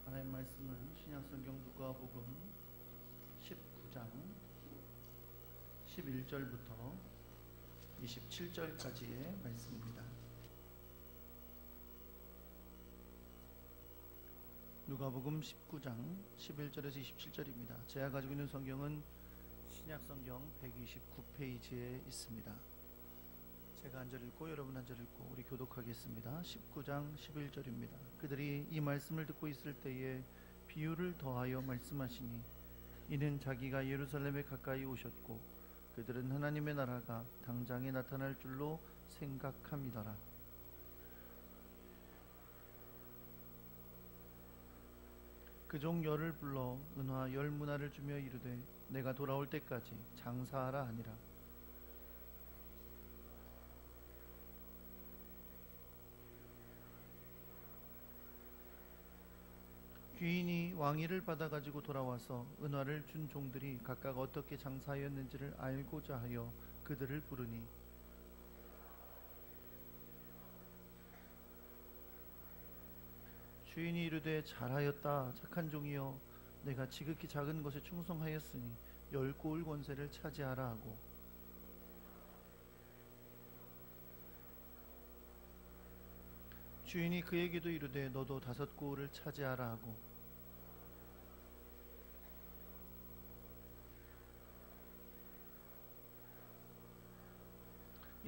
하나님 말씀은 신약성경 누가복음 19장 11절부터 27절까지의 말씀입니다. 누가복음 19장 11절에서 27절입니다. 제가 가지고 있는 성경은 신약성경 129페이지에 있습니다. 제가 한 절 읽고 여러분 한 절 읽고 우리 교독하겠습니다. 19장 11절입니다. 그들이 이 말씀을 듣고 있을 때에 비유를 더하여 말씀하시니 이는 자기가 예루살렘에 가까이 오셨고 그들은 하나님의 나라가 당장에 나타날 줄로 생각함이더라. 그 종 열을 불러 은화 10문화를 주며 이르되 내가 돌아올 때까지 장사하라 하니라. 귀인이 왕위를 받아 가지고 돌아와서 은화를 준 종들이 각각 어떻게 장사하였는지를 알고자 하여 그들을 부르니 주인이 이르되 잘하였다 착한 종이여 내가 지극히 작은 것에 충성하였으니 10고을 권세를 차지하라 하고 주인이 그에게도 이르되 너도 5고을을 차지하라 하고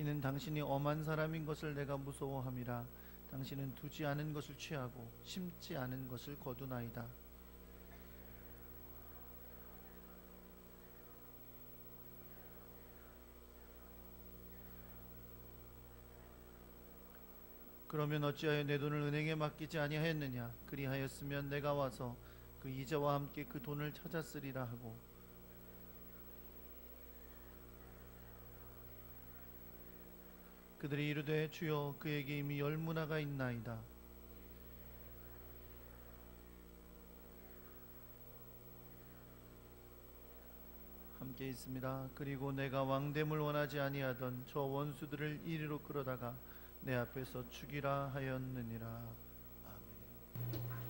이는 당신이 엄한 사람인 것을 내가 무서워함이라. 당신은 두지 않은 것을 취하고 심지 않은 것을 거두나이다. 그러면 어찌하여 내 돈을 은행에 맡기지 아니하였느냐? 그리하였으면 내가 와서 그 이자와 함께 그 돈을 찾았으리라 하고 그들이 이르되 주여 그에게 이미 10문화가 있나이다. 함께 있습니다. 그리고 내가 왕됨을 원하지 아니하던 저 원수들을 이리로 끌어다가 내 앞에서 죽이라 하였느니라. 아멘.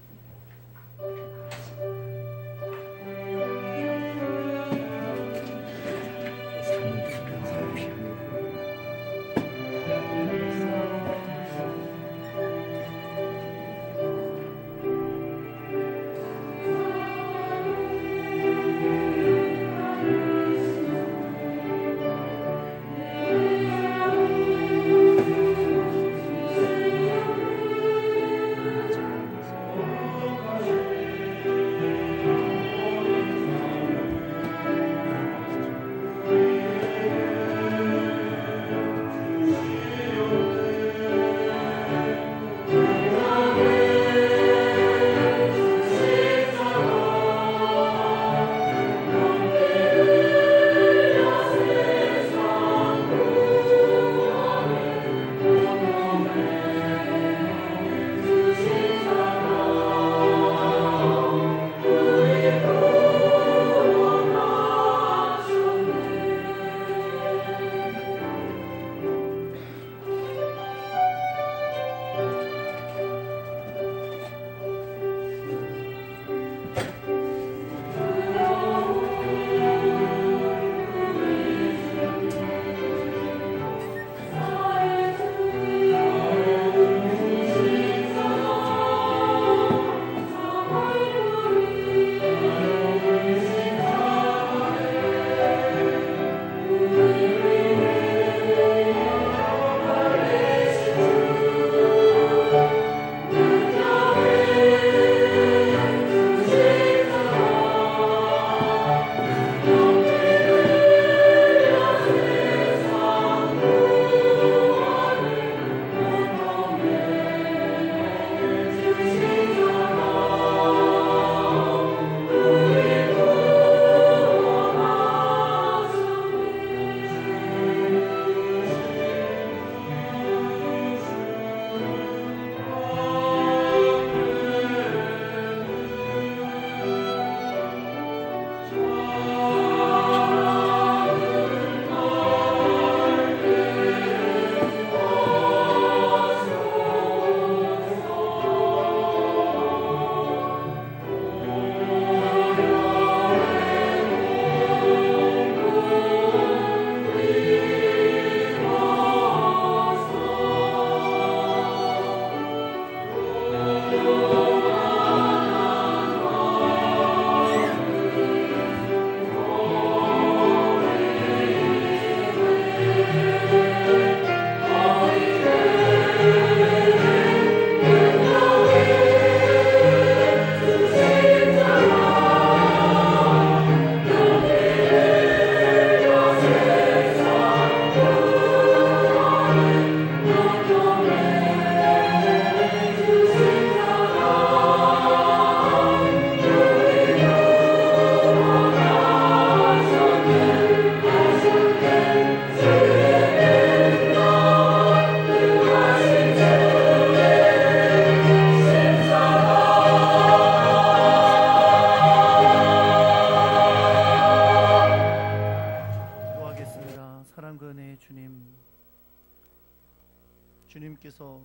주님께서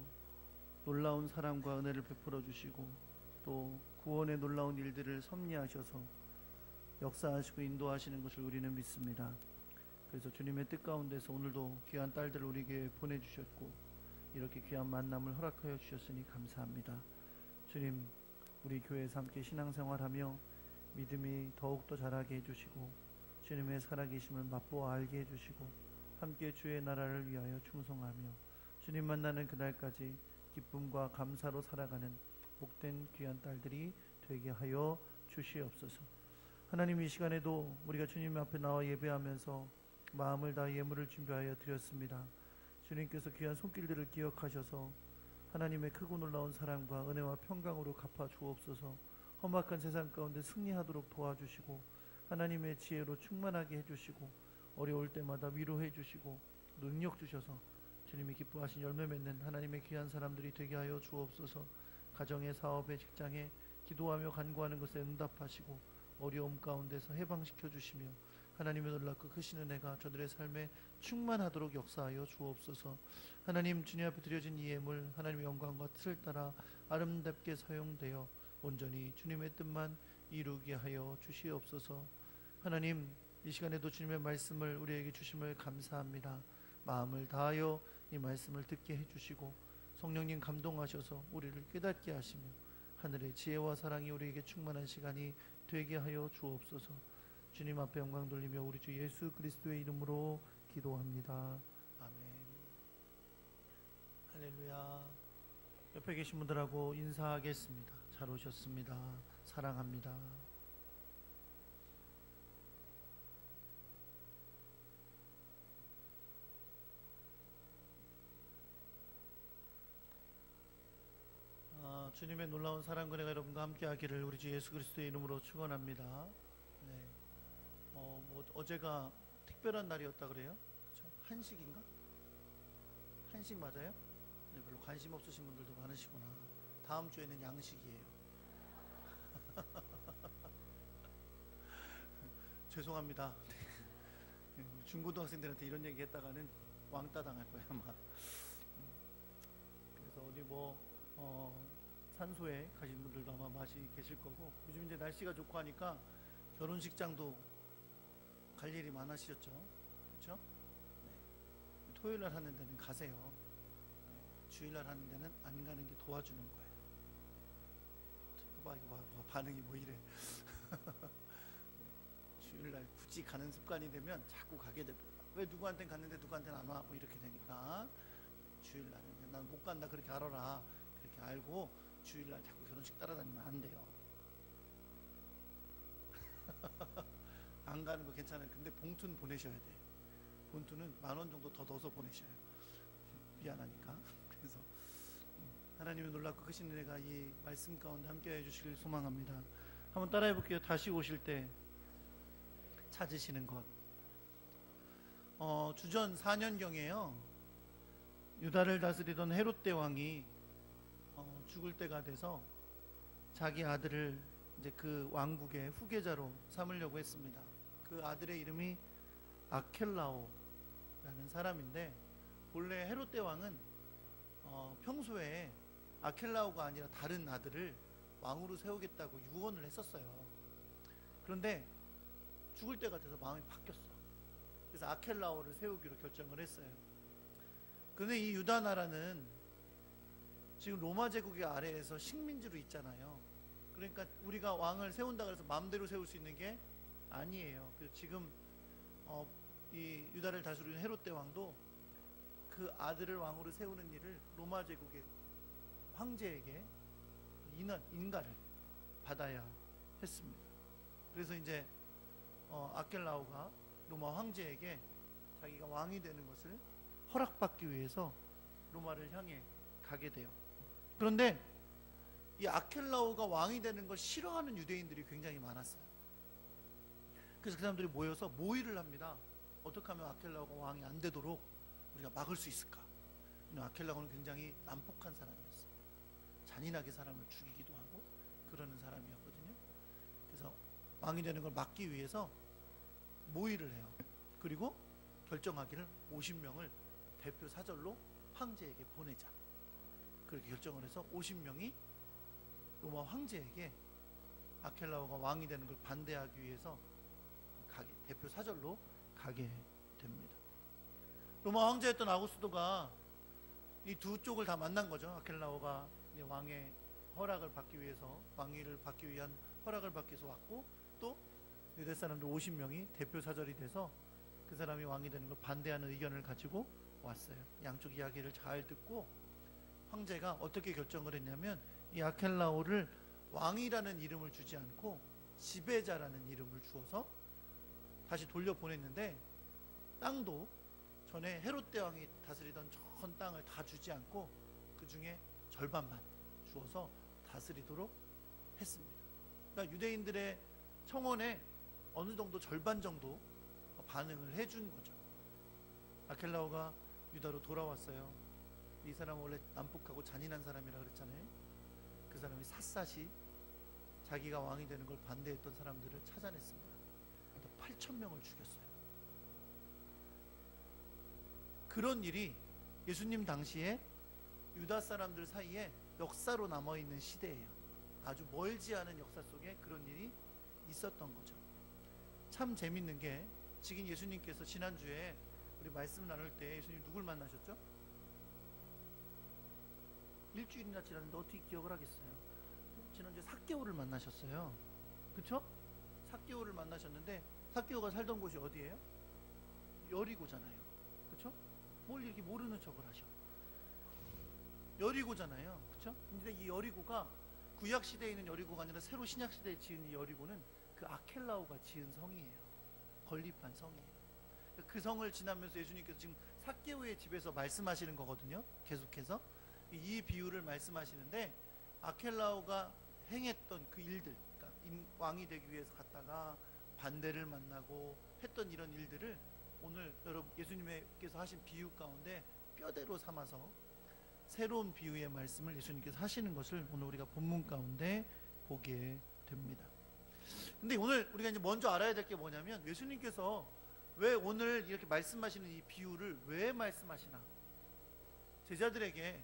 놀라운 사랑과 은혜를 베풀어 주시고 또 구원의 놀라운 일들을 섭리하셔서 역사하시고 인도하시는 것을 우리는 믿습니다. 그래서 주님의 뜻 가운데서 오늘도 귀한 딸들을 우리에게 보내주셨고 이렇게 귀한 만남을 허락하여 주셨으니 감사합니다. 주님, 우리 교회에서 함께 신앙생활하며 믿음이 더욱더 자라게 해주시고 주님의 살아계심을 맛보아 알게 해주시고 함께 주의 나라를 위하여 충성하며 주님 만나는 그날까지 기쁨과 감사로 살아가는 복된 귀한 딸들이 되게 하여 주시옵소서. 하나님, 이 시간에도 우리가 주님 앞에 나와 예배하면서 마음을 다해 예물을 준비하여 드렸습니다. 주님께서 귀한 손길들을 기억하셔서 하나님의 크고 놀라운 사랑과 은혜와 평강으로 갚아 주옵소서. 험악한 세상 가운데 승리하도록 도와주시고 하나님의 지혜로 충만하게 해주시고 어려울 때마다 위로해 주시고 능력 주셔서 주님이 기뻐하신 열매 맺는 하나님의 귀한 사람들이 되게 하여 주옵소서. 가정의, 사업의, 직장에 기도하며 간구하는 것에 응답하시고 어려움 가운데서 해방시켜 주시며 하나님의 놀랍고 크신 은혜가 저들의 삶에 충만하도록 역사하여 주옵소서. 하나님, 주님 앞에 드려진 이 예물 하나님의 영광과 뜻을 따라 아름답게 사용되어 온전히 주님의 뜻만 이루게 하여 주시옵소서. 하나님, 이 시간에도 주님의 말씀을 우리에게 주심을 감사합니다. 마음을 다하여 이 말씀을 듣게 해주시고 성령님 감동하셔서 우리를 깨닫게 하시며 하늘의 지혜와 사랑이 우리에게 충만한 시간이 되게 하여 주옵소서. 주님 앞에 영광 돌리며 우리 주 예수 그리스도의 이름으로 기도합니다. 아멘. 할렐루야. 옆에 계신 분들하고 인사하겠습니다. 잘 오셨습니다. 사랑합니다. 주님의 놀라운 사랑 은혜가 여러분과 함께하기를 우리 주 예수 그리스도의 이름으로 축원합니다. 네. 어제가 특별한 날이었다 그래요? 그렇죠? 한식인가? 한식 맞아요? 네, 별로 관심 없으신 분들도 많으시구나. 다음 주에는 양식이에요. 죄송합니다. 네, 중고등학생들한테 이런 얘기 했다가는 왕따 당할 거야 아마. 그래서 어디 산소에 가신 분들도 아마 많이 계실 거고, 요즘 이제 날씨가 좋고 하니까 결혼식장도 갈 일이 많으시죠? 그렇죠? 네. 토요일 날 하는 데는 가세요. 네. 주일 날 하는 데는 안 가는 게 도와주는 거예요. 이거 봐, 반응이 뭐 이래. 네. 주일 날 굳이 가는 습관이 되면 자꾸 가게 됩니다. 왜 누구한테는 갔는데 누구한테는 안 와? 뭐 이렇게 되니까 주일 날은 난 못 간다 그렇게 알아라. 그렇게 알고 주일 날 자꾸 결혼식 따라다니면 안 돼요. 안 가는 거 괜찮아요. 근데 봉투는 보내셔야 돼. 봉투는 10,000원 정도 더 넣어서 보내셔요. 미안하니까. 그래서 하나님의 놀랍고 크신 은혜가 이 말씀 가운데 함께해 주시길 소망합니다. 한번 따라해 볼게요. 다시 오실 때 찾으시는 것. 주전 4년경에요. 유다를 다스리던 헤롯 대왕이 죽을 때가 돼서 자기 아들을 이제 그 왕국의 후계자로 삼으려고 했습니다. 그 아들의 이름이 아켈라오라는 사람인데, 본래 헤롯 대왕은 평소에 아켈라오가 아니라 다른 아들을 왕으로 세우겠다고 유언을 했었어요. 그런데 죽을 때가 돼서 마음이 바뀌었어. 그래서 아켈라오를 세우기로 결정을 했어요. 그런데 이 유다 나라는 지금 로마 제국의 아래에서 식민지로 있잖아요. 그러니까 우리가 왕을 세운다 그래서 마음대로 세울 수 있는 게 아니에요. 그래서 지금 이 유다를 다스리는 헤롯 대왕도 그 아들을 왕으로 세우는 일을 로마 제국의 황제에게 인가를 받아야 했습니다. 그래서 이제 아켈라오가 로마 황제에게 자기가 왕이 되는 것을 허락받기 위해서 로마를 향해 가게 돼요. 그런데 이 아켈라오가 왕이 되는 걸 싫어하는 유대인들이 굉장히 많았어요. 그래서 그 사람들이 모여서 모의를 합니다. 어떻게 하면 아켈라오가 왕이 안 되도록 우리가 막을 수 있을까? 아켈라오는 굉장히 난폭한 사람이었어요. 잔인하게 사람을 죽이기도 하고 그러는 사람이었거든요. 그래서 왕이 되는 걸 막기 위해서 모의를 해요. 그리고 결정하기를 50명을 대표 사절로 황제에게 보내자. 그렇게 결정을 해서 50명이 로마 황제에게 아켈라오가 왕이 되는 걸 반대하기 위해서 대표 사절로 가게 됩니다. 로마 황제였던 아우구스도가 이 두 쪽을 다 만난 거죠. 아켈라오가 왕의 허락을 받기 위해서, 왕위를 받기 위한 허락을 받기 위해서 왔고, 또 유대 사람들 50명이 대표 사절이 돼서 그 사람이 왕이 되는 걸 반대하는 의견을 가지고 왔어요. 양쪽 이야기를 잘 듣고 황제가 어떻게 결정을 했냐면, 이 아켈라오를 왕이라는 이름을 주지 않고 지배자라는 이름을 주어서 다시 돌려보냈는데, 땅도 전에 헤롯 대왕이 다스리던 전 땅을 다 주지 않고 그 중에 절반만 주어서 다스리도록 했습니다. 그러니까 유대인들의 청원에 어느 정도 절반 정도 반응을 해준 거죠. 아켈라오가 유다로 돌아왔어요. 이 사람은 원래 난폭하고 잔인한 사람이라 그랬잖아요. 그 사람이 샅샅이 자기가 왕이 되는 걸 반대했던 사람들을 찾아냈습니다. 8,000명을 죽였어요. 그런 일이 예수님 당시에 유다 사람들 사이에 역사로 남아있는 시대예요. 아주 멀지 않은 역사 속에 그런 일이 있었던 거죠. 참 재밌는 게, 지금 예수님께서 지난주에 우리 말씀 나눌 때 예수님 누굴 만나셨죠? 일주일이나 지났는데 어떻게 기억을 하겠어요? 지난주에 삭개오를 만나셨어요. 그쵸? 삭개오를 만나셨는데, 삭개오가 살던 곳이 어디예요? 여리고잖아요. 그쵸? 뭘 이렇게 모르는 척을 하셔. 여리고잖아요. 그쵸? 근데 이 여리고가 구약 시대에 있는 여리고가 아니라 새로 신약 시대에 지은 이 여리고는 그 아켈라오가 지은 성이에요. 건립한 성이에요. 그 성을 지나면서 예수님께서 지금 삭개오의 집에서 말씀하시는 거거든요. 계속해서 이 비유를 말씀하시는데, 아켈라오가 행했던 그 일들, 그러니까 왕이 되기 위해서 갔다가 반대를 만나고 했던 이런 일들을 오늘 여러분 예수님께서 하신 비유 가운데 뼈대로 삼아서 새로운 비유의 말씀을 예수님께서 하시는 것을 오늘 우리가 본문 가운데 보게 됩니다. 근데 오늘 우리가 이제 먼저 알아야 될 게 뭐냐면, 예수님께서 왜 오늘 이렇게 말씀하시는 이 비유를 왜 말씀하시나, 제자들에게,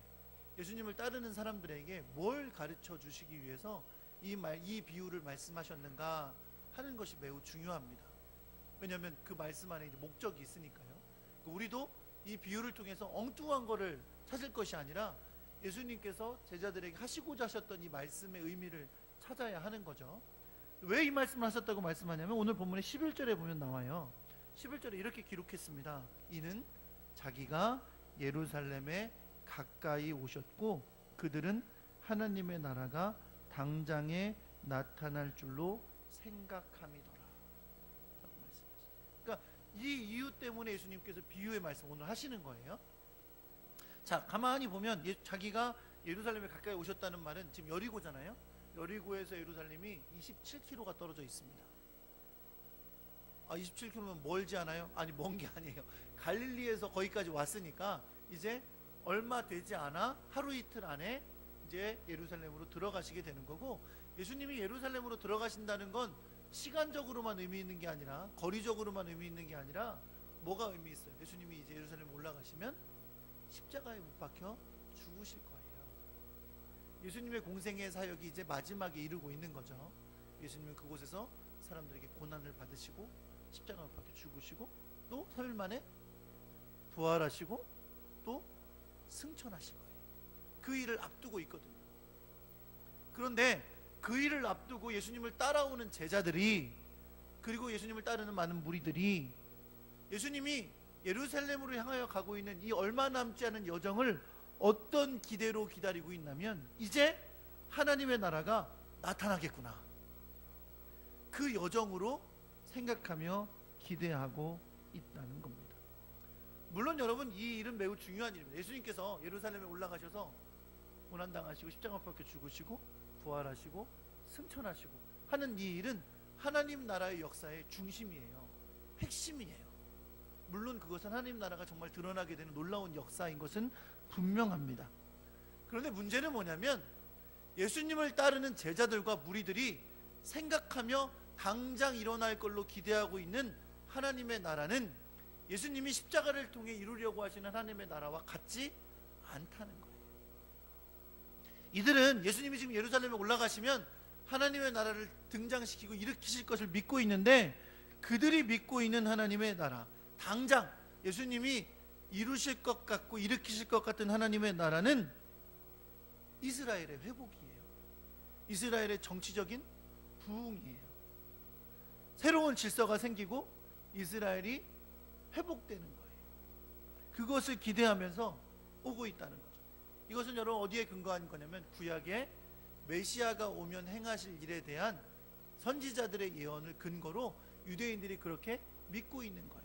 예수님을 따르는 사람들에게 뭘 가르쳐 주시기 위해서 이 비유를 말씀하셨는가 하는 것이 매우 중요합니다. 왜냐하면 그 말씀 안에 이제 목적이 있으니까요. 우리도 이 비유를 통해서 엉뚱한 거를 찾을 것이 아니라 예수님께서 제자들에게 하시고자 하셨던 이 말씀의 의미를 찾아야 하는 거죠. 왜 이 말씀을 하셨다고 말씀하냐면, 오늘 본문의 11절에 보면 나와요. 11절에 이렇게 기록했습니다. 이는 자기가 예루살렘에 가까이 오셨고 그들은 하나님의 나라가 당장에 나타날 줄로 생각함이더라 라고 말씀하셨어요. 그러니까 이 이유 때문에 예수님께서 비유의 말씀 오늘 하시는 거예요. 자, 가만히 보면 자기가 예루살렘에 가까이 오셨다는 말은 지금 여리고잖아요. 여리고에서 예루살렘이 27km가 떨어져 있습니다. 27km면 멀지 않아요? 아니, 먼 게 아니에요. 갈릴리에서 거기까지 왔으니까 이제 얼마 되지 않아 하루 이틀 안에 이제 예루살렘으로 들어가시게 되는 거고, 예수님이 예루살렘으로 들어가신다는 건 시간적으로만 의미 있는 게 아니라, 거리적으로만 의미 있는 게 아니라 뭐가 의미 있어요? 예수님이 이제 예루살렘 올라가시면 십자가에 못 박혀 죽으실 거예요. 예수님의 공생의 사역이 이제 마지막에 이르고 있는 거죠. 예수님은 그곳에서 사람들에게 고난을 받으시고 십자가에 못 박혀 죽으시고 또 3일 만에 부활하시고 또 승천하실 거예요. 그 일을 앞두고 있거든요. 그런데 그 일을 앞두고 예수님을 따라오는 제자들이, 그리고 예수님을 따르는 많은 무리들이 예수님이 예루살렘으로 향하여 가고 있는 이 얼마 남지 않은 여정을 어떤 기대로 기다리고 있냐면, 이제 하나님의 나라가 나타나겠구나, 그 여정으로 생각하며 기대하고 있다는 겁니다. 물론 여러분, 이 일은 매우 중요한 일입니다. 예수님께서 예루살렘에 올라가셔서 고난당하시고 십자가 못 박혀 죽으시고 부활하시고 승천하시고 하는 이 일은 하나님 나라의 역사의 중심이에요. 핵심이에요. 물론 그것은 하나님 나라가 정말 드러나게 되는 놀라운 역사인 것은 분명합니다. 그런데 문제는 뭐냐면, 예수님을 따르는 제자들과 무리들이 생각하며 당장 일어날 걸로 기대하고 있는 하나님의 나라는 예수님이 십자가를 통해 이루려고 하시는 하나님의 나라와 같지 않다는 거예요. 이들은 예수님이 지금 예루살렘에 올라가시면 하나님의 나라를 등장시키고 일으키실 것을 믿고 있는데, 그들이 믿고 있는 하나님의 나라, 당장 예수님이 이루실 것 같고 일으키실 것 같은 하나님의 나라는 이스라엘의 회복이에요. 이스라엘의 정치적인 부흥이에요. 새로운 질서가 생기고 이스라엘이 회복되는 거예요. 그것을 기대하면서 오고 있다는 거죠. 이것은 여러분 어디에 근거한 거냐면 구약의 메시아가 오면 행하실 일에 대한 선지자들의 예언을 근거로 유대인들이 그렇게 믿고 있는 거예요.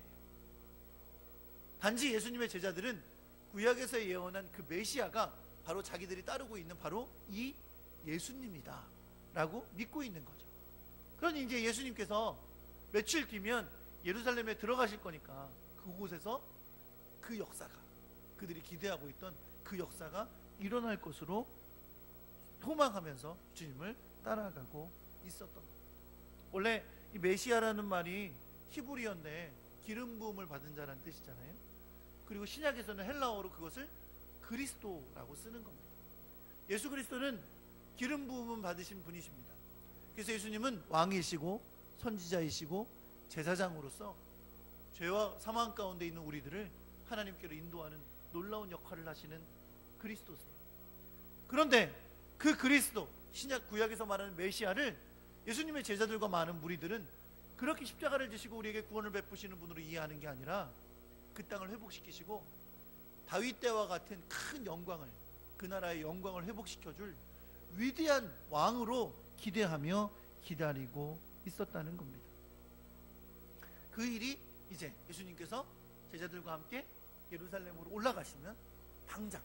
단지 예수님의 제자들은 구약에서 예언한 그 메시아가 바로 자기들이 따르고 있는 바로 이 예수님이다 라고 믿고 있는 거죠. 그러니 이제 예수님께서 며칠 뒤면 예루살렘에 들어가실 거니까 그곳에서 그 역사가, 그들이 기대하고 있던 그 역사가 일어날 것으로 소망하면서 주님을 따라가고 있었던 겁니다. 원래 이 메시아라는 말이 히브리어인데 기름 부음을 받은 자라는 뜻이잖아요. 그리고 신약에서는 헬라어로 그것을 그리스도라고 쓰는 겁니다. 예수 그리스도는 기름 부음을 받으신 분이십니다. 그래서 예수님은 왕이시고 선지자이시고 제사장으로서 죄와 사망 가운데 있는 우리들을 하나님께로 인도하는 놀라운 역할을 하시는 그리스도세요. 그런데 그 그리스도, 신약 구약에서 말하는 메시아를 예수님의 제자들과 많은 무리들은 그렇게 십자가를 지시고 우리에게 구원을 베푸시는 분으로 이해하는 게 아니라 그 땅을 회복시키시고 다윗 때와 같은 큰 영광을, 그 나라의 영광을 회복시켜줄 위대한 왕으로 기대하며 기다리고 있었다는 겁니다. 그 일이 이제 예수님께서 제자들과 함께 예루살렘으로 올라가시면 당장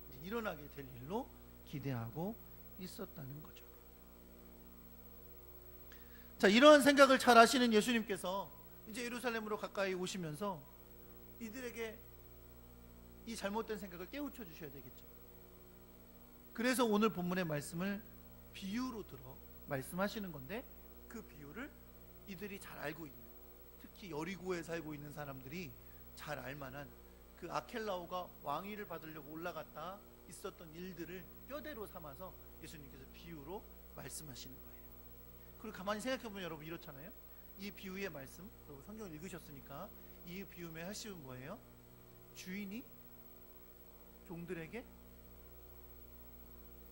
이제 일어나게 될 일로 기대하고 있었다는 거죠. 자, 이러한 생각을 잘 하시는 예수님께서 이제 예루살렘으로 가까이 오시면서 이들에게 이 잘못된 생각을 깨우쳐 주셔야 되겠죠. 그래서 오늘 본문의 말씀을 비유로 들어 말씀하시는 건데, 그 비유를 이들이 잘 알고 있는, 특히 여리고에 살고 있는 사람들이 잘 알만한 그 아켈라오가 왕위를 받으려고 올라갔다 있었던 일들을 뼈대로 삼아서 예수님께서 비유로 말씀하시는 거예요. 그리고 가만히 생각해보면 여러분 이렇잖아요. 이 비유의 말씀, 여러분 성경을 읽으셨으니까 이 비유의 핵심은 뭐예요? 주인이 종들에게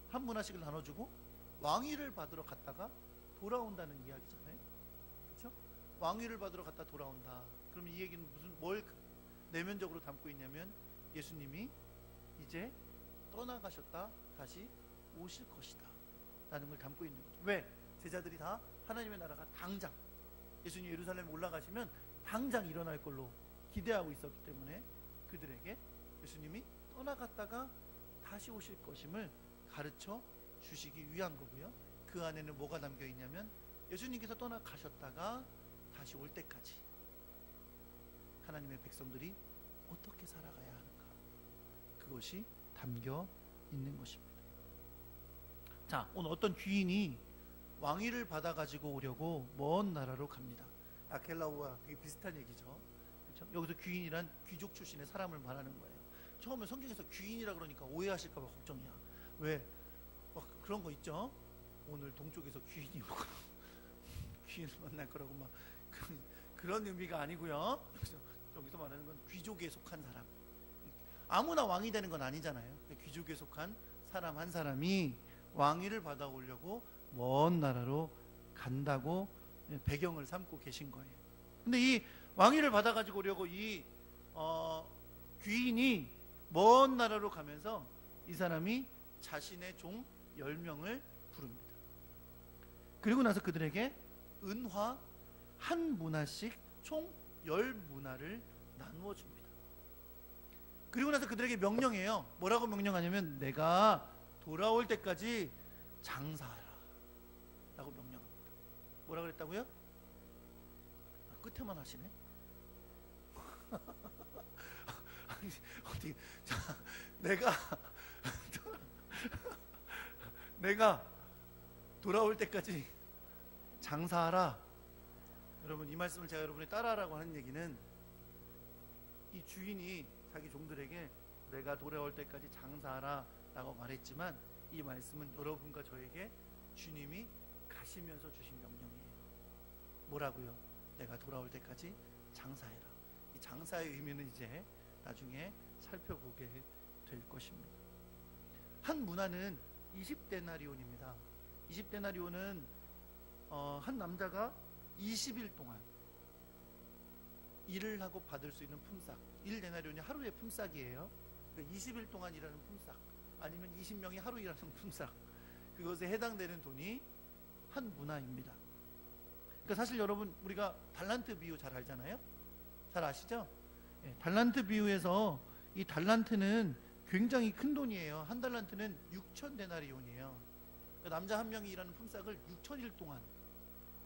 한 문화씩을 나눠주고 왕위를 받으러 갔다가 돌아온다는 이야기잖아요. 그렇죠? 왕위를 받으러 갔다 돌아온다. 그럼 이 얘기는 뭘 내면적으로 담고 있냐면 예수님이 이제 떠나가셨다 다시 오실 것이다 라는 걸 담고 있는 거죠. 왜? 제자들이 다 하나님의 나라가 당장 예수님 예루살렘에 올라가시면 당장 일어날 걸로 기대하고 있었기 때문에 그들에게 예수님이 떠나갔다가 다시 오실 것임을 가르쳐 주시기 위한 거고요. 그 안에는 뭐가 담겨 있냐면 예수님께서 떠나가셨다가 다시 올 때까지 하나님의 백성들이 어떻게 살아가야 하는가, 그것이 담겨 있는 것입니다. 자, 오늘 어떤 귀인이 왕위를 받아가지고 오려고 먼 나라로 갑니다. 아켈라오와 되게 비슷한 얘기죠. 그렇죠? 여기서 귀인이란 귀족 출신의 사람을 말하는 거예요. 처음에 성경에서 귀인이라 그러니까 오해하실까 봐 걱정이야. 왜? 막 그런 거 있죠? 오늘 동쪽에서 귀인이 오고 귀인을 만날 거라고 막 그런 의미가 아니고요. 여기서 말하는 건 귀족에 속한 사람. 아무나 왕이 되는 건 아니잖아요. 귀족에 속한 사람 한 사람이 왕위를 받아오려고 먼 나라로 간다고 배경을 삼고 계신 거예요. 근데 이 왕위를 받아가지고 오려고 이 귀인이 먼 나라로 가면서 이 사람이 자신의 종 10명을 부릅니다. 그리고 나서 그들에게 은화 한 문화씩 총 10문화를 나누어 줍니다. 그리고 나서 그들에게 명령해요. 뭐라고 명령하냐면 내가 돌아올 때까지 장사하라 라고 명령합니다. 뭐라 그랬다고요? 끝에만 하시네. 아니, 어디, 자, 내가 돌아올 때까지 장사하라. 여러분, 이 말씀을 제가 여러분이 따라하라고 하는 얘기는 이 주인이 자기 종들에게 내가 돌아올 때까지 장사하라 라고 말했지만, 이 말씀은 여러분과 저에게 주님이 가시면서 주신 명령이에요. 뭐라고요? 내가 돌아올 때까지 장사해라. 이 장사의 의미는 이제 나중에 살펴보게 될 것입니다. 한 문화는 20데나리온입니다. 20데나리온은 한 남자가 20일 동안 일을 하고 받을 수 있는 품삯. 1데나리온이 하루의 품삯이에요. 그러니까 20일 동안 일하는 품삯, 아니면 20명이 하루 일하는 품삯, 그것에 해당되는 돈이 한 문화입니다. 그러니까 사실 여러분, 우리가 달란트 비유 잘 알잖아요. 잘 아시죠? 달란트 비유에서 이 달란트는 굉장히 큰 돈이에요. 한 달란트는 6,000데나리온이에요. 그러니까 남자 한 명이 일하는 품삯을 6,000일 동안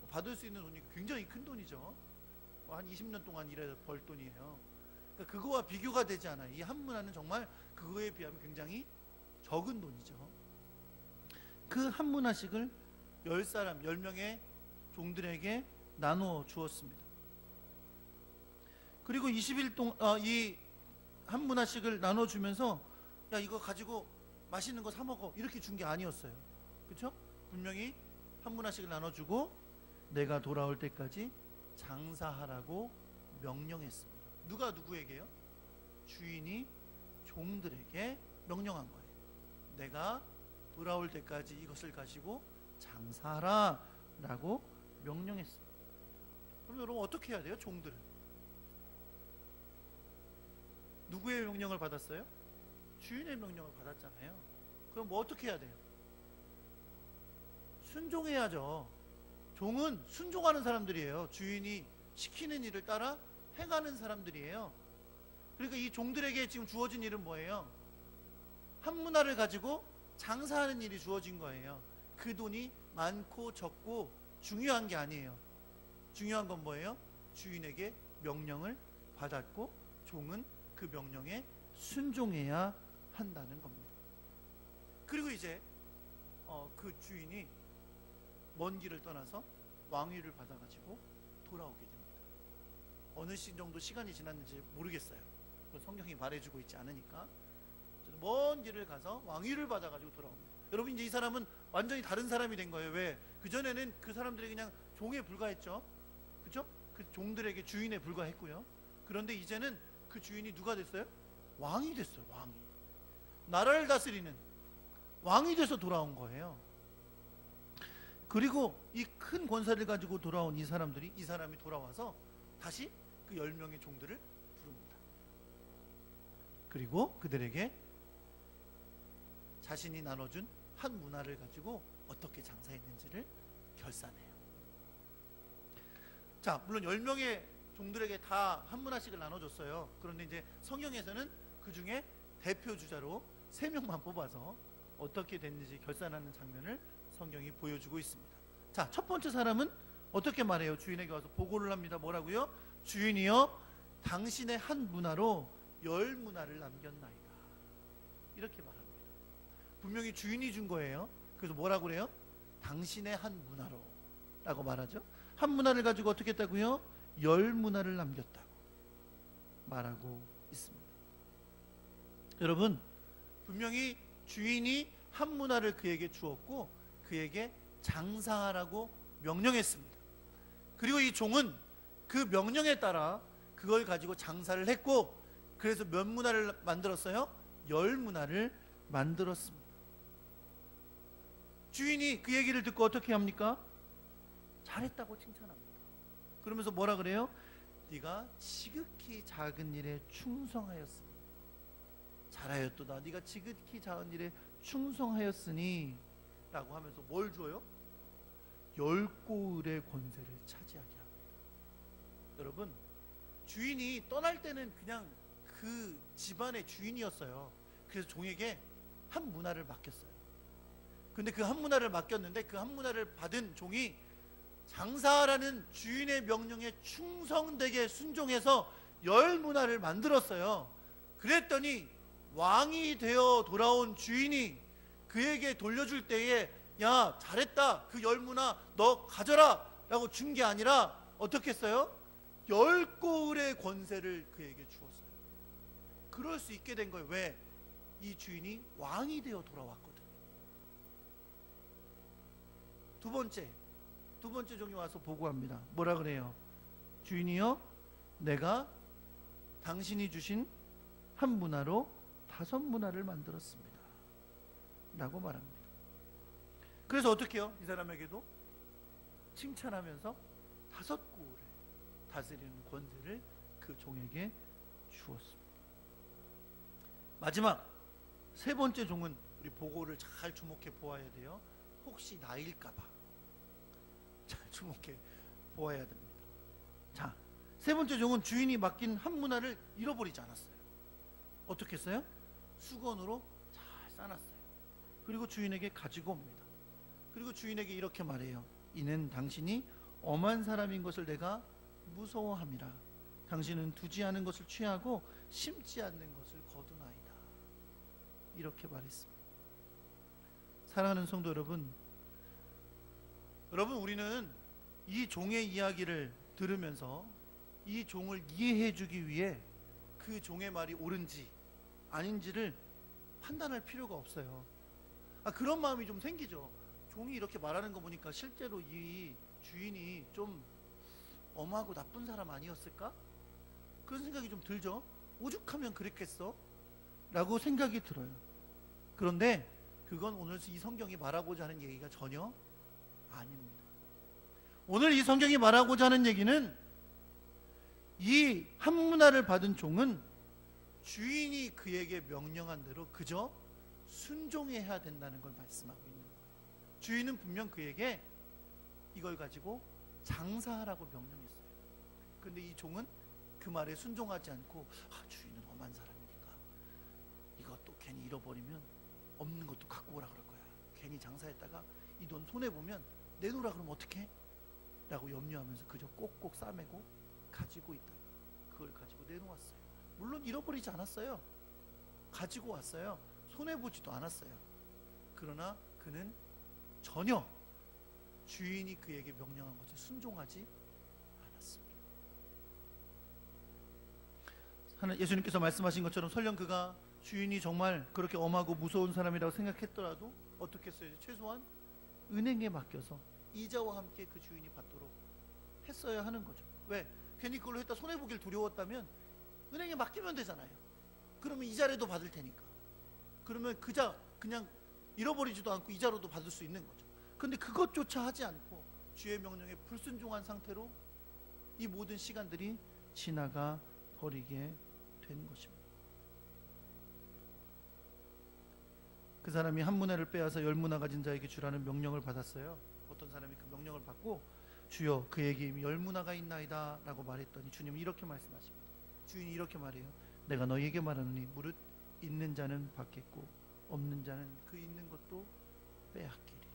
받을 수 있는 돈이 굉장히 큰 돈이죠. 한 20년 동안 일해서 벌 돈이에요. 그러니까 그거와 비교가 되지 않아요. 이 한 문화는 정말 그거에 비하면 굉장히 적은 돈이죠. 그 한 문화씩을 10사람, 10명의 종들에게 나누어 주었습니다. 그리고 20일 동안 이 한 문화씩을 나눠주면서, 야, 이거 가지고 맛있는 거 사 먹어, 이렇게 준 게 아니었어요. 그렇죠? 분명히 한 문화씩을 나눠주고 내가 돌아올 때까지 장사하라고 명령했습니다. 누가 누구에게요? 주인이 종들에게 명령한 거예요. 내가 돌아올 때까지 이것을 가지고 장사하라 라고 명령했습니다. 그럼 여러분 어떻게 해야 돼요? 종들은 누구의 명령을 받았어요? 주인의 명령을 받았잖아요. 그럼 뭐 어떻게 해야 돼요? 순종해야죠. 종은 순종하는 사람들이에요. 주인이 시키는 일을 따라 행하는 사람들이에요. 그러니까 이 종들에게 지금 주어진 일은 뭐예요? 한 문화를 가지고 장사하는 일이 주어진 거예요. 그 돈이 많고 적고 중요한 게 아니에요. 중요한 건 뭐예요? 주인에게 명령을 받았고 종은 그 명령에 순종해야 한다는 겁니다. 그리고 이제 그 주인이 먼 길을 떠나서 왕위를 받아가지고 돌아오게 됩니다. 어느 정도 시간이 지났는지 모르겠어요. 성경이 말해주고 있지 않으니까. 먼 길을 가서 왕위를 받아가지고 돌아옵니다. 여러분, 이제 이 사람은 완전히 다른 사람이 된 거예요. 왜? 그전에는 그 사람들이 그냥 종에 불과했죠. 그죠? 그 종들에게 주인에 불과했고요. 그런데 이제는 그 주인이 누가 됐어요? 왕이 됐어요. 왕이. 나라를 다스리는 왕이 돼서 돌아온 거예요. 그리고 이 큰 권세를 가지고 돌아온 이 사람이 돌아와서 다시 그 10명의 종들을 부릅니다. 그리고 그들에게 자신이 나눠준 한 문화를 가지고 어떻게 장사했는지를 결산해요. 자, 물론 10명의 종들에게 다 한 문화씩을 나눠줬어요. 그런데 이제 성경에서는 그 중에 대표 주자로 3명만 뽑아서 어떻게 됐는지 결산하는 장면을 성경이 보여주고 있습니다. 자, 첫 번째 사람은 어떻게 말해요? 주인에게 와서 보고를 합니다. 뭐라고요? 주인이여, 당신의 한 문화로 10문화를 남겼나이다. 이렇게 말합니다. 분명히 주인이 준 거예요. 그래서 뭐라고 그래요? 당신의 한 문화로 라고 말하죠. 한 문화를 가지고 어떻게 했다고요? 10문화를 남겼다고 말하고 있습니다. 여러분, 분명히 주인이 한 문화를 그에게 주었고 그에게 장사하라고 명령했습니다. 그리고 이 종은 그 명령에 따라 그걸 가지고 장사를 했고, 그래서 몇 문화를 만들었어요? 10문화를 만들었습니다. 주인이 그 얘기를 듣고 어떻게 합니까? 잘했다고 칭찬합니다. 그러면서 뭐라 그래요? 네가 지극히 작은 일에 충성하였으니, 잘하였도다. 네가 지극히 작은 일에 충성하였으니 라고 하면서 뭘 줘요? 10고을의 권세를 차지하게 합니다. 여러분, 주인이 떠날 때는 그냥 그 집안의 주인이었어요. 그래서 종에게 한 문화를 맡겼어요. 근데 그 한 문화를 맡겼는데 그 한 문화를 받은 종이 장사하라는 주인의 명령에 충성되게 순종해서 10문화를 만들었어요. 그랬더니 왕이 되어 돌아온 주인이 그에게 돌려줄 때에, 야, 잘했다, 그 10문화 너 가져라 라고 준 게 아니라 어떻게 했어요? 10고을의 권세를 그에게 주었어요. 그 그럴 수 있게 된 거예요. 왜? 이 주인이 왕이 되어 돌아왔거든요. 두 번째 종이 와서 보고합니다. 뭐라 그래요? 주인이여, 내가 당신이 주신 한 문화로 5문화를 만들었습니다 라고 말합니다. 그래서 어떻게 해요? 이 사람에게도 칭찬하면서 5고을을 다스리는 권세를 그 종에게 주었습니다. 마지막 3번째 종은 우리 보고를 잘 주목해 보아야 돼요. 혹시 나일까봐 잘 주목해 보아야 됩니다. 자, 3번째 종은 주인이 맡긴 한 문화를 잃어버리지 않았어요. 어떻게 했어요? 수건으로 잘 싸놨어요. 그리고 주인에게 가지고 옵니다. 그리고 주인에게 이렇게 말해요. 이는 당신이 엄한 사람인 것을 내가 무서워함이라. 당신은 두지 않은 것을 취하고 심지 않는 것을 거두나이다. 이렇게 말했습니다. 사랑하는 성도 여러분, 우리는 이 종의 이야기를 들으면서 이 종을 이해해 주기 위해 그 종의 말이 옳은지 아닌지를 판단할 필요가 없어요. 그런 마음이 좀 생기죠. 종이 이렇게 말하는 거 보니까 실제로 이 주인이 좀 엄하고 나쁜 사람 아니었을까? 그런 생각이 좀 들죠. 오죽하면 그랬겠어? 라고 생각이 들어요. 그런데 그건 오늘 이 성경이 말하고자 하는 얘기가 전혀 아닙니다. 오늘 이 성경이 말하고자 하는 얘기는 이 한 문화를 받은 종은 주인이 그에게 명령한 대로 그저 순종해야 된다는 걸 말씀하고 있는 거예요. 주인은 분명 그에게 이걸 가지고 장사하라고 명령했어요. 그런데 이 종은 그 말에 순종하지 않고 주인은 엄한 사람이니까 이것도 괜히 잃어버리면 없는 것도 갖고 오라 그럴 거야. 괜히 장사했다가 이 돈 손해보면 내놓으라 그러면 어떡해? 라고 염려하면서 그저 꼭꼭 싸매고 가지고 있다가 그걸 가지고 내놓았어요. 물론 잃어버리지 않았어요. 가지고 왔어요. 손해보지도 않았어요. 그러나 그는 전혀 주인이 그에게 명령한 것에 순종하지 않았습니다. 예수님께서 말씀하신 것처럼 설령 그가 주인이 정말 그렇게 엄하고 무서운 사람이라고 생각했더라도 어떻게 했어요? 최소한 은행에 맡겨서 이자와 함께 그 주인이 받도록 했어야 하는 거죠. 왜? 괜히 그걸로 했다 손해보길 두려웠다면 은행에 맡기면 되잖아요. 그러면 이자라도 받을 테니까. 그러면 그냥 잃어버리지도 않고 이자로도 받을 수 있는 거죠. 그런데 그것조차 하지 않고 주의 명령에 불순종한 상태로 이 모든 시간들이 지나가 버리게 된 것입니다. 그 사람이 한 문화를 빼앗아 10문화 가진 자에게 주라는 명령을 받았어요. 어떤 사람이 그 명령을 받고 주여 그에게 이미 10문화가 있나이다 라고 말했더니 주님은 이렇게 말씀하십니다. 주인이 이렇게 말해요. 내가 너희에게 말하노니 무릇 있는 자는 받겠고 없는 자는 그 있는 것도 빼앗기리라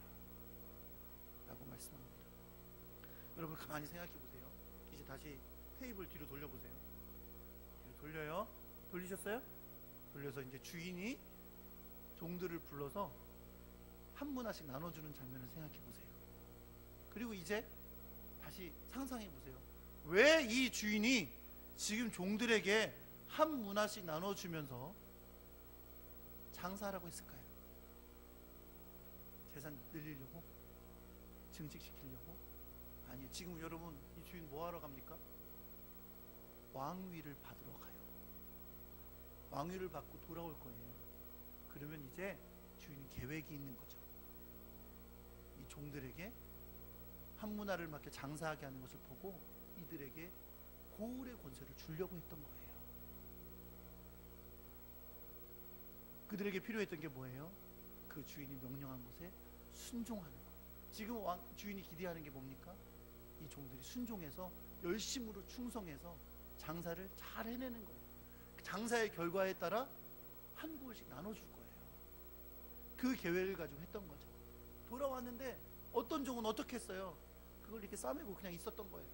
라고 말씀합니다. 여러분 가만히 생각해 보세요. 이제 다시 테이블 뒤로 돌려보세요. 뒤로 돌려요. 돌리셨어요? 돌려서 이제 주인이 종들을 불러서 한 문화씩 나눠주는 장면을 생각해 보세요. 그리고 이제 다시 상상해 보세요. 왜 이 주인이 지금 종들에게 한 문화씩 나눠주면서 장사하라고 했을까요? 재산 늘리려고? 증식시키려고? 아니요. 지금 여러분 이 주인 뭐 하러 갑니까? 왕위를 받으러 가요. 왕위를 받고 돌아올 거예요. 그러면 이제 주인은 계획이 있는 거죠. 이 종들에게 한 문화를 맡겨 장사하게 하는 것을 보고 이들에게 고을의 권세를 주려고 했던 거예요. 그들에게 필요했던 게 뭐예요? 그 주인이 명령한 것에 순종하는 것. 지금 주인이 기대하는 게 뭡니까? 이 종들이 순종해서 열심으로 충성해서 장사를 잘 해내는 거예요. 장사의 결과에 따라 한 고을씩 나눠줄 거예요. 그 계획을 가지고 했던 거죠. 돌아왔는데 어떤 종은 어떻게 했어요? 그걸 이렇게 싸매고 그냥 있었던 거예요.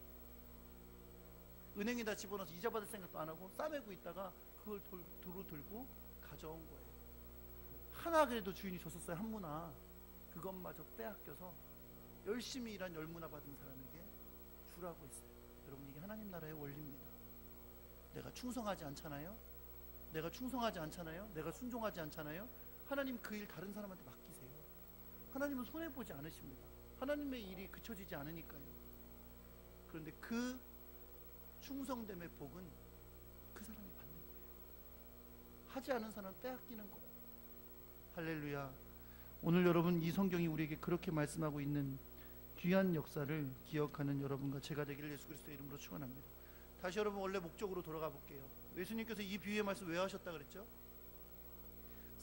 은행에다 집어넣어서 이자 받을 생각도 안 하고 싸매고 있다가 그걸 도로 들고 가져온 거예요. 하나 그래도 주인이 줬었어요. 한 문화. 그것마저 빼앗겨서 열심히 일한 10문화 받은 사람에게 주라고 했어요. 여러분 이게 하나님 나라의 원리입니다. 내가 충성하지 않잖아요. 내가 충성하지 않잖아요. 내가 순종하지 않잖아요. 하나님 그 일 다른 사람한테 맡기세요. 하나님은 손해보지 않으십니다. 하나님의 일이 그쳐지지 않으니까요. 그런데 그 충성됨의 복은 그 사람이 받는 거예요. 하지 않은 사람은 빼앗기는 거예요. 할렐루야. 오늘 여러분, 이 성경이 우리에게 그렇게 말씀하고 있는 귀한 역사를 기억하는 여러분과 제가 되기를 예수 그리스도의 이름으로 축원합니다. 다시 여러분 원래 목적으로 돌아가 볼게요. 예수님께서 이 비유의 말씀 왜 하셨다 그랬죠?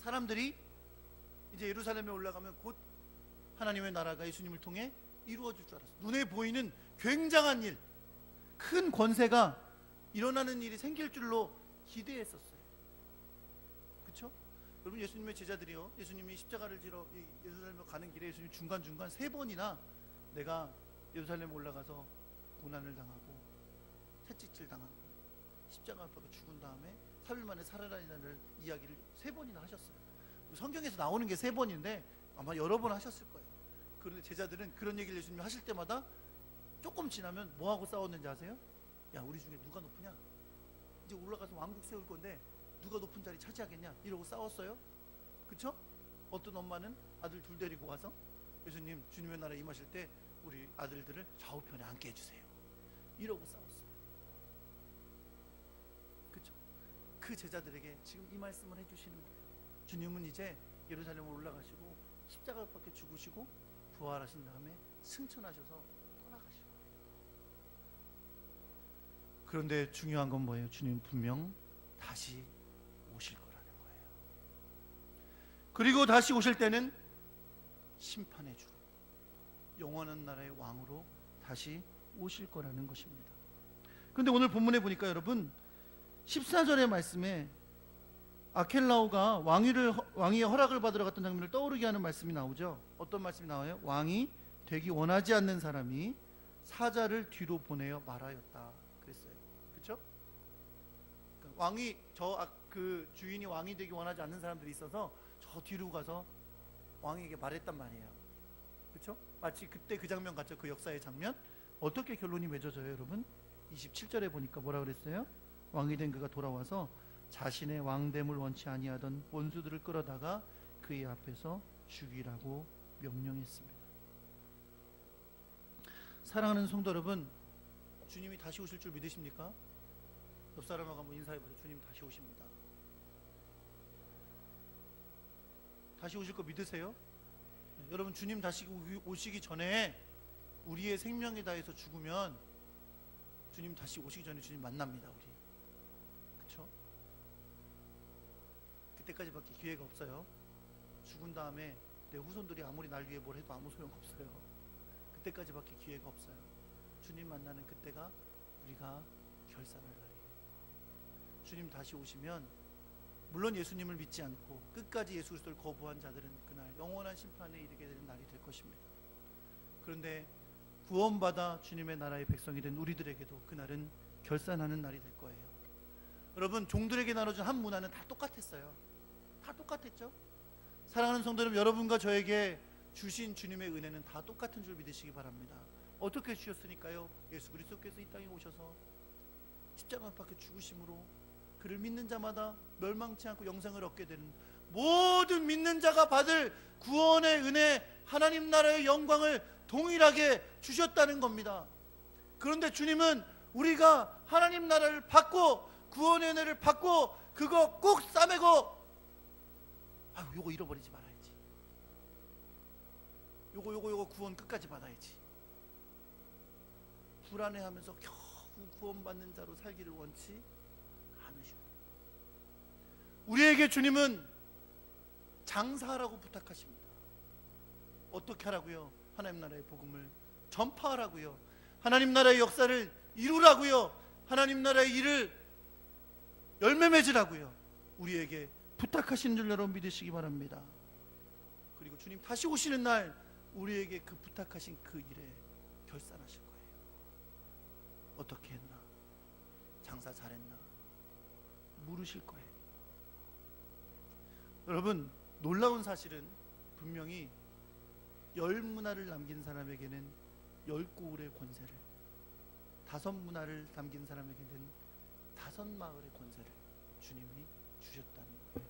사람들이 이제 예루살렘에 올라가면 곧 하나님의 나라가 예수님을 통해 이루어질 줄 알았어요. 눈에 보이는 굉장한 일, 큰 권세가 일어나는 일이 생길 줄로 기대했었어요. 그렇죠? 여러분, 예수님의 제자들이요, 예수님이 십자가를 지러 예루살렘으로 가는 길에 예수님이 중간중간 3번이나 내가 예루살렘 올라가서 고난을 당하고 채찍질 당하고 십자가 앞에 죽은 다음에 3일 만에 살아나리라는 이야기를 3번이나 하셨어요. 성경에서 나오는 게 3번인데 아마 여러 번 하셨을 거예요. 그런데 제자들은 그런 얘기를 예수님이 하실 때마다 조금 지나면 뭐하고 싸웠는지 아세요? 야, 우리 중에 누가 높으냐? 이제 올라가서 왕국 세울 건데 누가 높은 자리 차지하겠냐? 이러고 싸웠어요. 그쵸? 어떤 엄마는 아들 둘 데리고 와서 예수님, 주님의 나라에 임하실 때 우리 아들들을 좌우편에 앉게 해주세요. 이러고 싸웠어요. 그쵸? 그 제자들에게 지금 이 말씀을 해주시는 거예요. 주님은 이제 예루살렘으로 올라가시고 십자가 밖에 죽으시고 부활하신 다음에 승천하셔서 떠나가실 거예요. 그런데 중요한 건 뭐예요? 주님은 분명 다시 오실 거라는 거예요. 그리고 다시 오실 때는 심판의 주로, 영원한 나라의 왕으로 다시 오실 거라는 것입니다. 그런데 오늘 본문에 보니까 여러분 14절의 말씀에 아켈라오가 왕위의 허락을 받으러 갔던 장면을 떠오르게 하는 말씀이 나오죠. 어떤 말씀이 나와요? 왕이 되기 원하지 않는 사람이 사자를 뒤로 보내어 말하였다 그랬어요. 그렇죠? 그러니까 왕이 그 주인이 왕이 되기 원하지 않는 사람들이 있어서 저 뒤로 가서 왕에게 말했단 말이에요. 그렇죠? 마치 그때 그 장면 같죠? 그 역사의 장면. 어떻게 결론이 맺어져요, 여러분? 27절에 보니까 뭐라 그랬어요? 왕이 된 그가 돌아와서 자신의 왕됨을 원치 아니하던 원수들을 끌어다가 그의 앞에서 죽이라고 명령했습니다. 사랑하는 성도 여러분, 주님이 다시 오실 줄 믿으십니까? 옆 사람하고 한번 인사해보세요. 주님 다시 오십니다. 다시 오실 거 믿으세요? 여러분, 주님 다시 오시기 전에 우리의 생명에 다해서 죽으면 주님 다시 오시기 전에 주님 만납니다. 우리. 그렇죠? 그때까지밖에 기회가 없어요. 죽은 다음에 내 후손들이 아무리 날 위해 뭘 해도 아무 소용없어요. 그때까지밖에 기회가 없어요. 주님 만나는 그때가 우리가 결산할 날이에요. 주님 다시 오시면 물론 예수님을 믿지 않고 끝까지 예수 그리스도를 거부한 자들은 그날 영원한 심판에 이르게 되는 날이 될 것입니다. 그런데 구원받아 주님의 나라의 백성이 된 우리들에게도 그날은 결산하는 날이 될 거예요. 여러분, 종들에게 나눠준 한 문화는 다 똑같았어요. 다 똑같았죠? 사랑하는 성도 여러분, 여러분과 저에게 주신 주님의 은혜는 다 똑같은 줄 믿으시기 바랍니다. 어떻게 주셨으니까요? 예수 그리스도께서 이 땅에 오셔서 십자가 밖에 죽으심으로 그를 믿는 자마다 멸망치 않고 영생을 얻게 되는 모든 믿는 자가 받을 구원의 은혜, 하나님 나라의 영광을 동일하게 주셨다는 겁니다. 그런데 주님은 우리가 하나님 나라를 받고 구원의 은혜를 받고 그거 꼭 싸매고 요거 잃어버리지 말아야지, 요거 구원 끝까지 받아야지, 불안해하면서 겨우 구원받는 자로 살기를 원치 않으셔. 우리에게 주님은 장사하라고 부탁하십니다. 어떻게 하라고요? 하나님 나라의 복음을 전파하라고요. 하나님 나라의 역사를 이루라고요. 하나님 나라의 일을 열매 맺으라고요. 우리에게 부탁하시는 줄 여러분 믿으시기 바랍니다. 그리고 주님 다시 오시는 날 우리에게 그 부탁하신 그 일에 결산하실 거예요. 어떻게 했나? 장사 잘했나? 물으실 거예요. 여러분, 놀라운 사실은 분명히 10문화를 남긴 사람에게는 10고을의 권세를, 5문화를 남긴 사람에게는 5마을의 권세를 주님이 주셨다는 거예요.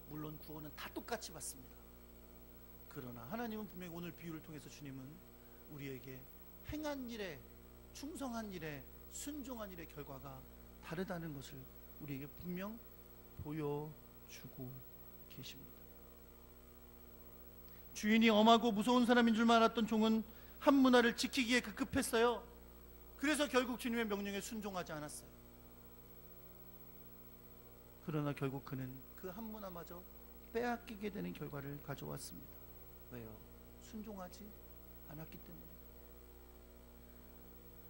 물론 구원은 다 똑같이 받습니다. 그러나 하나님은 분명히 오늘 비유를 통해서 주님은 우리에게 행한 일에, 충성한 일에, 순종한 일의 결과가 다르다는 것을 우리에게 분명 보여주고 계십니다. 주인이 엄하고 무서운 사람인 줄만 알았던 종은 한 문화를 지키기에 급급했어요. 그래서 결국 주님의 명령에 순종하지 않았어요. 그러나 결국 그는 그 한 문화마저 빼앗기게 되는 결과를 가져왔습니다. 왜요? 순종하지 않았기 때문에.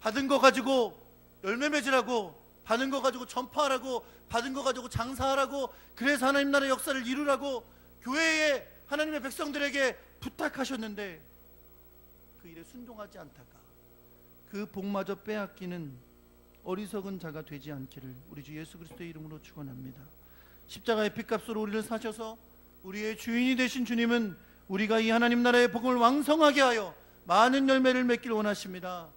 받은 거 가지고 열매 맺으라고, 받은 거 가지고 전파하라고, 받은 거 가지고 장사하라고, 그래서 하나님 나라의 역사를 이루라고 교회에 하나님의 백성들에게 부탁하셨는데 그 일에 순종하지 않다가 그 복마저 빼앗기는 어리석은 자가 되지 않기를 우리 주 예수 그리스도의 이름으로 축원합니다. 십자가의 핏값으로 우리를 사셔서 우리의 주인이 되신 주님은 우리가 이 하나님 나라의 복음을 왕성하게 하여 많은 열매를 맺기를 원하십니다.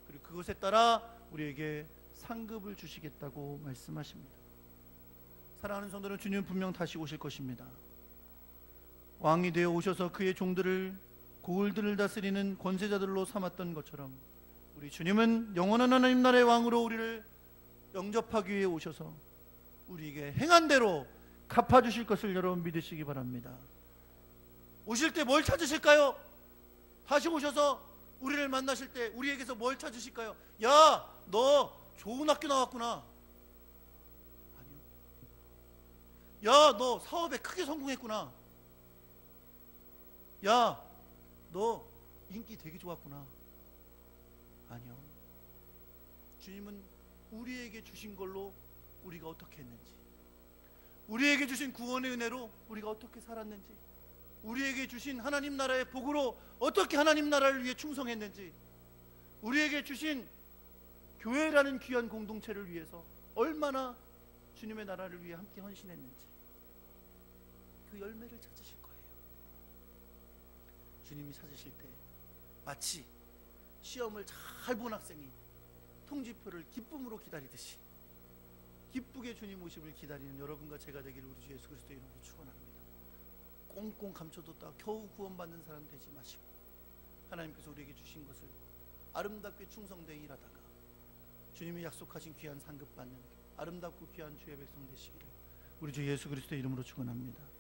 그리고 그것에 따라 우리에게 상급을 주시겠다고 말씀하십니다. 사랑하는 성도는 주님은 분명 다시 오실 것입니다. 왕이 되어 오셔서 그의 종들을, 고을들을 다스리는 권세자들로 삼았던 것처럼 우리 주님은 영원한 하나님 나라의 왕으로 우리를 영접하기 위해 오셔서 우리에게 행한 대로 갚아주실 것을 여러분 믿으시기 바랍니다. 오실 때 뭘 찾으실까요? 다시 오셔서 우리를 만나실 때 우리에게서 뭘 찾으실까요? 야, 너 좋은 학교 나왔구나. 아니요. 야, 너 사업에 크게 성공했구나. 야, 너 인기 되게 좋았구나. 아니요. 주님은 우리에게 주신 걸로 우리가 어떻게 했는지, 우리에게 주신 구원의 은혜로 우리가 어떻게 살았는지, 우리에게 주신 하나님 나라의 복으로 어떻게 하나님 나라를 위해 충성했는지, 우리에게 주신 교회라는 귀한 공동체를 위해서 얼마나 주님의 나라를 위해 함께 헌신했는지 그 열매를 찾으실 거예요. 주님이 찾으실 때 마치 시험을 잘 본 학생이 통지표를 기쁨으로 기다리듯이 기쁘게 주님 오심을 기다리는 여러분과 제가 되기를 우리 주 예수 그리스도의 이름으로 축원합니다. 꽁꽁 감춰뒀다가 겨우 구원받는 사람 되지 마시고 하나님께서 우리에게 주신 것을 아름답게 충성되어 일하다가 주님이 약속하신 귀한 상급 받는 아름답고 귀한 주의 백성 되시기를 우리 주 예수 그리스도의 이름으로 축원합니다.